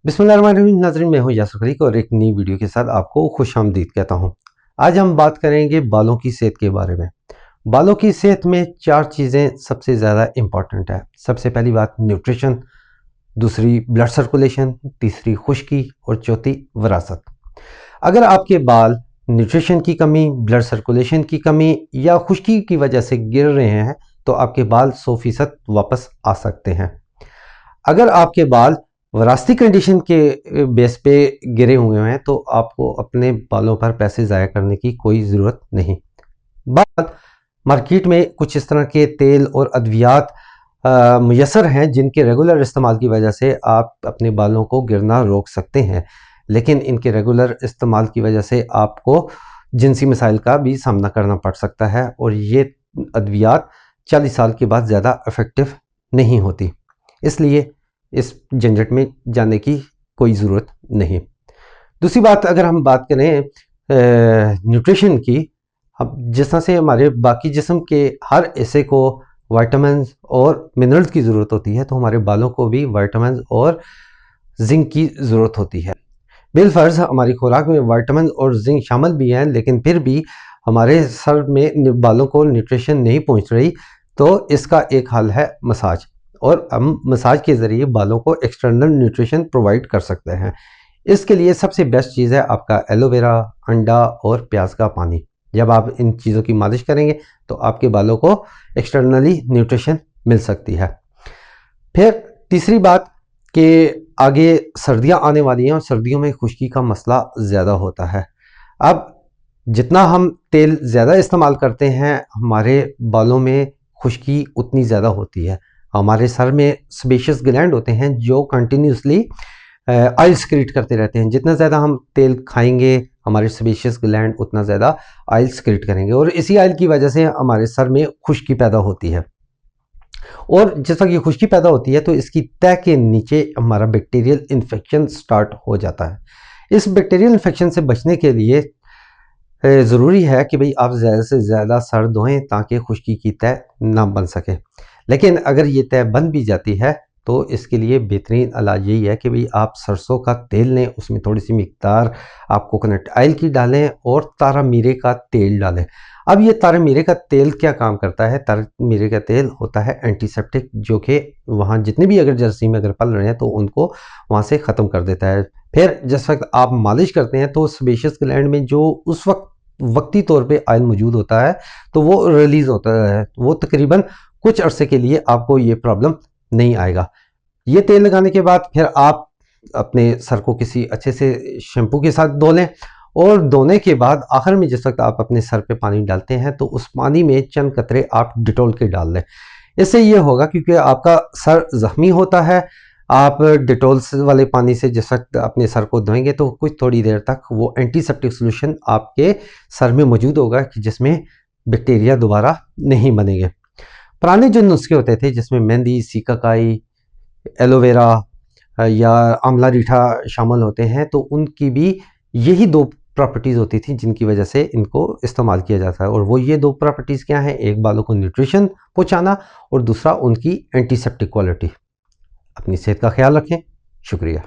बिस्मिल्लाहिर्रहमानिर्रहीम। नाज़रीन, मैं हूं यासर खलीक और एक नई वीडियो के साथ आपको खुशामदीद कहता हूं। आज हम बात करेंगे बालों की सेहत के बारे में। बालों की सेहत में चार चीज़ें सबसे ज़्यादा इम्पॉर्टेंट है। सबसे पहली बात न्यूट्रिशन, दूसरी ब्लड सर्कुलेशन, तीसरी खुश्की और चौथी विरासत। अगर आपके बाल न्यूट्रिशन की कमी, ब्लड सर्कुलेशन की कमी या खुश्की की वजह से गिर रहे हैं तो आपके बाल 100% वापस आ सकते हैं। अगर आपके बाल विरासती कंडीशन के बेस पे गिरे हुए हैं तो आपको अपने बालों पर पैसे ज़ाया करने की कोई ज़रूरत नहीं। बात मार्केट में कुछ इस तरह के तेल और अद्वियात मुयसर हैं जिनके रेगुलर इस्तेमाल की वजह से आप अपने बालों को गिरना रोक सकते हैं, लेकिन इनके रेगुलर इस्तेमाल की वजह से आपको जिनसी मसाइल का भी सामना करना पड़ सकता है और ये अद्वियात 40 साल के बाद ज़्यादा इफ़ेक्टिव नहीं होती, इसलिए इस झंझट में जाने की कोई ज़रूरत नहीं। दूसरी बात, अगर हम बात करें न्यूट्रिशन की, अब जिस तरह से हमारे बाकी जिस्म के हर हिस्से को विटामिन और मिनरल्स की ज़रूरत होती है तो हमारे बालों को भी विटामिन और जिंक की ज़रूरत होती है। बिलफर्ज हमारी खुराक में विटामिन और जिंक शामिल भी हैं, लेकिन फिर भी हमारे सर में बालों को न्यूट्रिशन नहीं पहुंच रही, तो इसका एक हल है मसाज, और हम मसाज के ज़रिए बालों को एक्सटर्नल न्यूट्रिशन प्रोवाइड कर सकते हैं। इसके लिए सबसे बेस्ट चीज़ है आपका एलोवेरा, अंडा और प्याज का पानी। जब आप इन चीज़ों की मालिश करेंगे तो आपके बालों को एक्सटर्नली न्यूट्रिशन मिल सकती है। फिर तीसरी बात कि आगे सर्दियां आने वाली हैं और सर्दियों में खुश्की का मसला ज़्यादा होता है। अब जितना हम तेल ज़्यादा इस्तेमाल करते हैं हमारे बालों में खुश्की उतनी ज़्यादा होती है। हमारे सर में सेबेशियस ग्लैंड होते हैं जो कंटिन्यूसली ऑयल सिक्रीट करते रहते हैं। जितना ज़्यादा हम तेल खाएंगे हमारे सेबेशियस ग्लैंड उतना ज़्यादा ऑयल सिक्रीट करेंगे और इसी ऑयल की वजह से हमारे सर में खुश्की पैदा होती है। और जिस वक्त ये खुश्की पैदा होती है तो इसकी तह के नीचे हमारा बैक्टीरियल इन्फेक्शन स्टार्ट हो जाता है। इस बैक्टीरियल इन्फेक्शन से बचने के लिए ज़रूरी है कि भाई आप ज़्यादा से ज़्यादा सर धोएं ताकि खुश्की की तह ना बन सके। लेकिन अगर ये तह बन भी जाती है तो इसके लिए बेहतरीन इलाज यही है कि भाई आप सरसों का तेल लें, उसमें थोड़ी सी मिकदार आप कोकोनट ऑयल की डालें और तारा मीरे का तेल डालें। अब ये तारा मीरे का तेल क्या काम करता है? तारा मीरे का तेल होता है एंटीसेप्टिक, जो कि वहाँ जितने भी अगर जरासीम अगर पल रहे हैं तो उनको वहाँ से ख़त्म कर देता है। फिर जिस वक्त आप मालिश करते हैं तो सेबेशियस ग्लैंड में जो उस वक्ती तौर पे ऑयल मौजूद होता है तो वो रिलीज होता है, वो तकरीबन कुछ अरसे के लिए आपको ये प्रॉब्लम नहीं आएगा। ये तेल लगाने के बाद फिर आप अपने सर को किसी अच्छे से शैम्पू के साथ धो लें और धोने के बाद आखिर में जिस वक्त आप अपने सर पे पानी डालते हैं तो उस पानी में चंद कतरे आप डिटॉल के डाल लें। इससे ये होगा क्योंकि आपका सर ज़ख्मी होता है, आप डिटॉल वाले पानी से जिस वक्त अपने सर को धोएंगे तो कुछ थोड़ी देर तक वो एंटीसेप्टिक सोल्यूशन आपके सर में मौजूद होगा कि जिसमें बैक्टीरिया दोबारा नहीं बनेंगे। पुराने जो नुस्खे होते थे जिसमें मेहंदी, सीकाकाई, एलोवेरा या आंवला रीठा शामिल होते हैं तो उनकी भी यही दो प्रॉपर्टीज़ होती थी जिनकी वजह से इनको इस्तेमाल किया जाता है। और वो ये दो प्रॉपर्टीज़ क्या हैं? एक, बालों को न्यूट्रिशन पहुंचाना और दूसरा उनकी एंटीसेप्टिक क्वालिटी। अपनी सेहत का ख्याल रखें। शुक्रिया।